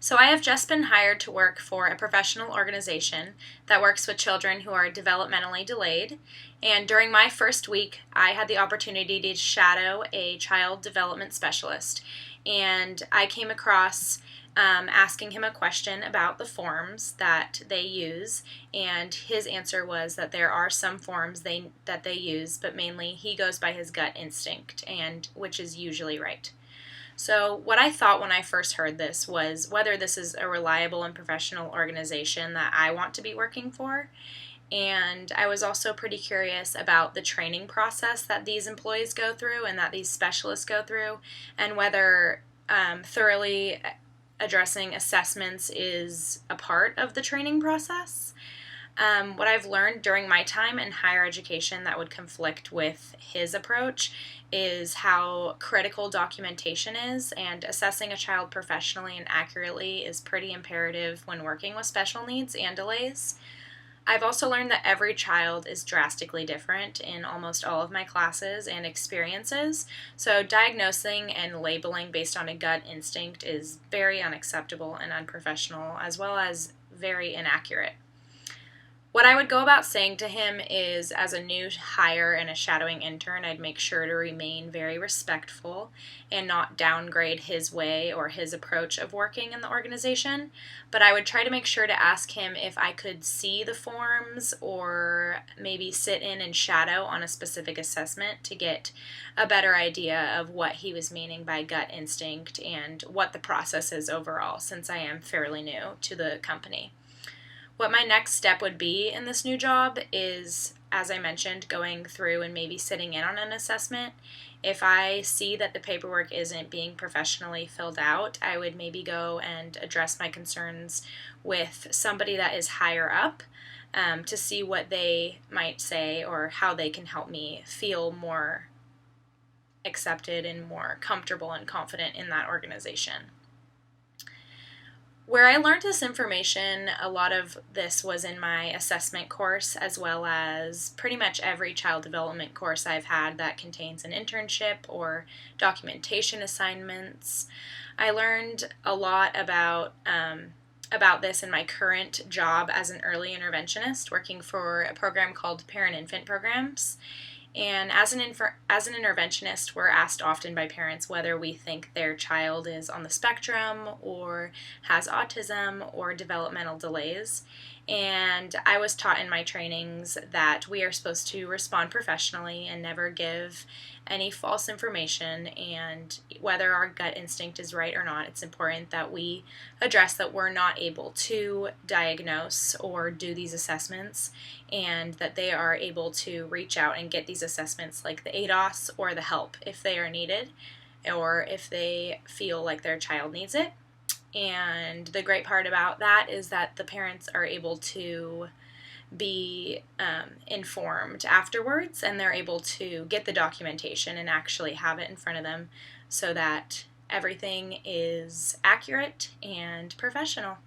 So I have just been hired to work for a professional organization that works with children who are developmentally delayed. And during my first week, I had the opportunity to shadow a child development specialist. And I came across asking him a question about the forms that they use, and his answer was that there are some forms that they use, but mainly he goes by his gut instinct, and which is usually right. So, what I thought when I first heard this was whether this is a reliable and professional organization that I want to be working for. And I was also pretty curious about the training process that these employees go through and that these specialists go through, and whether thoroughly addressing assessments is a part of the training process. What I've learned during my time in higher education that would conflict with his approach is how critical documentation is, and assessing a child professionally and accurately is pretty imperative when working with special needs and delays. I've also learned that every child is drastically different in almost all of my classes and experiences, so diagnosing and labeling based on a gut instinct is very unacceptable and unprofessional, as well as very inaccurate. What I would go about saying to him is, as a new hire and a shadowing intern, I'd make sure to remain very respectful and not downgrade his way or his approach of working in the organization. But I would try to make sure to ask him if I could see the forms or maybe sit in and shadow on a specific assessment to get a better idea of what he was meaning by gut instinct and what the process is overall, since I am fairly new to the company. What my next step would be in this new job is, as I mentioned, going through and maybe sitting in on an assessment. If I see that the paperwork isn't being professionally filled out, I would maybe go and address my concerns with somebody that is higher up to see what they might say or how they can help me feel more accepted and more comfortable and confident in that organization. Where I learned this information, a lot of this was in my assessment course, as well as pretty much every child development course I've had that contains an internship or documentation assignments. I learned a lot about this in my current job as an early interventionist, working for a program called Parent-Infant Programs. And as an interventionist, we're asked often by parents whether we think their child is on the spectrum or has autism or developmental delays. And I was taught in my trainings that we are supposed to respond professionally and never give any false information, and whether our gut instinct is right or not, it's important that we address that we're not able to diagnose or do these assessments, and that they are able to reach out and get these assessments like the ADOS or the help if they are needed, or if they feel like their child needs it. And the great part about that is that the parents are able to be informed afterwards, and they're able to get the documentation and actually have it in front of them so that everything is accurate and professional.